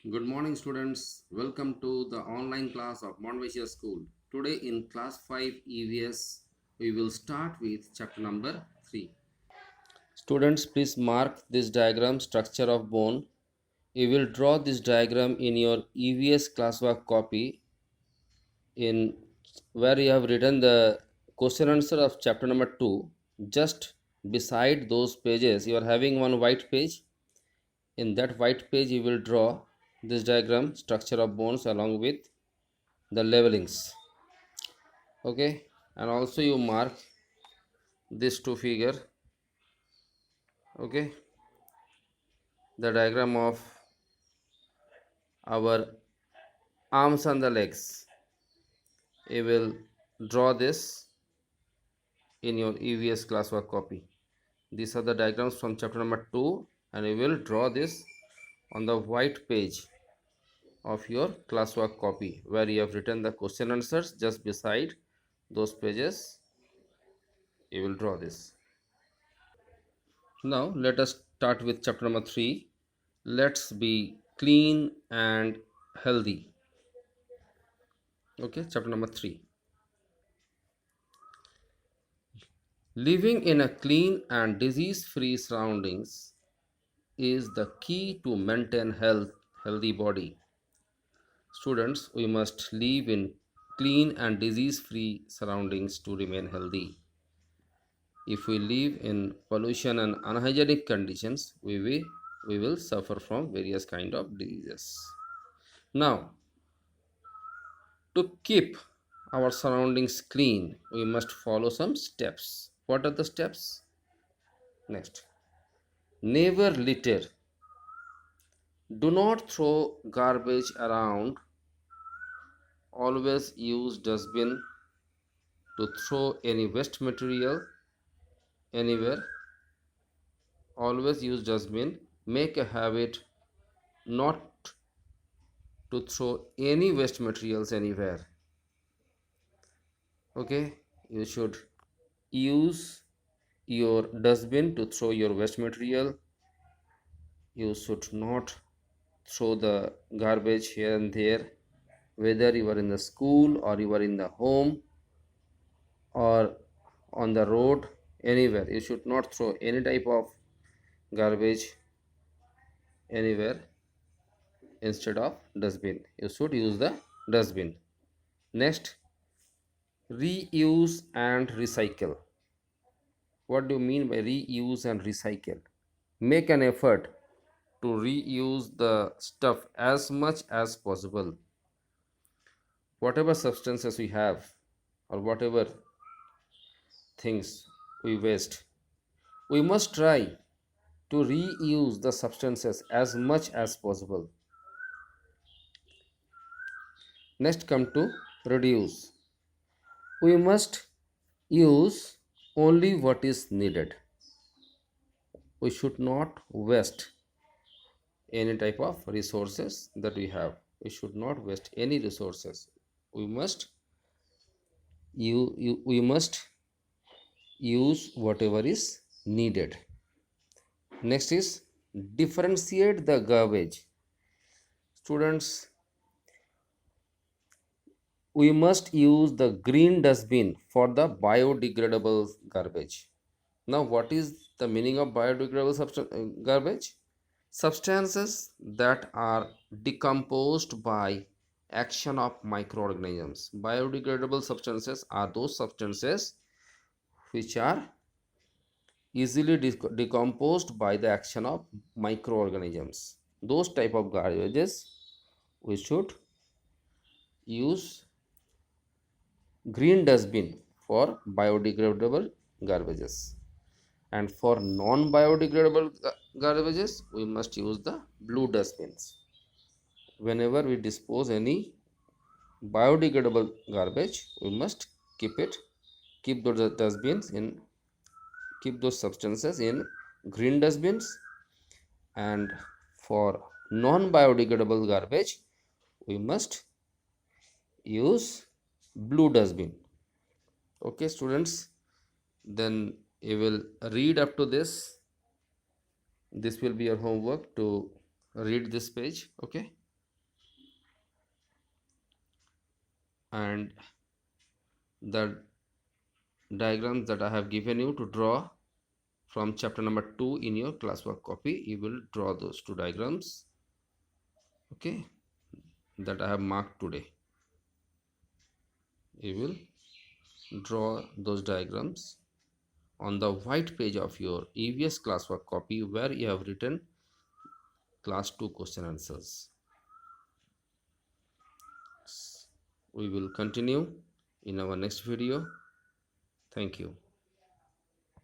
Good morning, students. Welcome to the online class of Montvisia School. Today, in class 5 EVS, we will start with chapter number 3. Students, please mark this diagram structure of bone. You will draw this diagram in your EVS classwork copy in where you have written the question answer of chapter number 2. Just beside those pages, you are having one white page. In that white page, you will draw this diagram structure of bones along with the levelings. Okay, and also you mark this two figure. Okay, the diagram of our arms and the legs. You will draw this in your EVS classwork copy. These are the diagrams from chapter number 2, and you will draw this on the white page of your classwork copy where you have written the question answers. Just beside those pages you will draw this. Now let us start with chapter number 3. Let's be clean and healthy. Okay, chapter number 3. Living in a clean and disease free surroundings is the key to maintain healthy body. Students, we must live in clean and disease free surroundings to remain healthy. If we live in pollution and unhygienic conditions, we will suffer from various kind of diseases. Now, to keep our surroundings clean, we must follow some steps. What are the steps? Next, never litter. Do not throw garbage around. Always use dustbin to throw any waste material anywhere. Always use dustbin. Make a habit not to throw any waste materials anywhere. Okay, you should use your dustbin to throw your waste material. You should not throw the garbage here and there, whether you are in the school or you are in the home or on the road, anywhere. You should not throw any type of garbage anywhere instead of dustbin. You should use the dustbin. Next, reuse and recycle. What do you mean by reuse and recycle? Make an effort to reuse the stuff as much as possible. Whatever substances we have or whatever things we waste, we must try to reuse the substances as much as possible. Next, come to reduce. We must use only what is needed. We should not waste any type of resources that we have. We should not waste any resources. We must we must use whatever is needed. Next is differentiate the garbage. Students, we must use the green dustbin for the biodegradable garbage. Now, what is the meaning of biodegradable garbage? Substances that are decomposed by action of microorganisms. Biodegradable substances are those substances which are easily decomposed by the action of microorganisms. Those type of garbages we should use green dustbin for biodegradable garbages, and for non biodegradable garbages we must use the blue dustbins. Whenever we dispose any biodegradable garbage, we must keep those dustbins in keep those substances in green dustbins, and for non biodegradable garbage we must use blue dustbin. Okay, students, then you will read up to this. This will be your homework to read this page. Okay. and the diagrams that I have given you to draw from chapter number 2 in your classwork copy. You will draw those two diagrams, okay, that I have marked today. You will draw those diagrams on the white page of your EVS classwork copy where you have written class 2 question answers. We will continue in our next video. Thank you.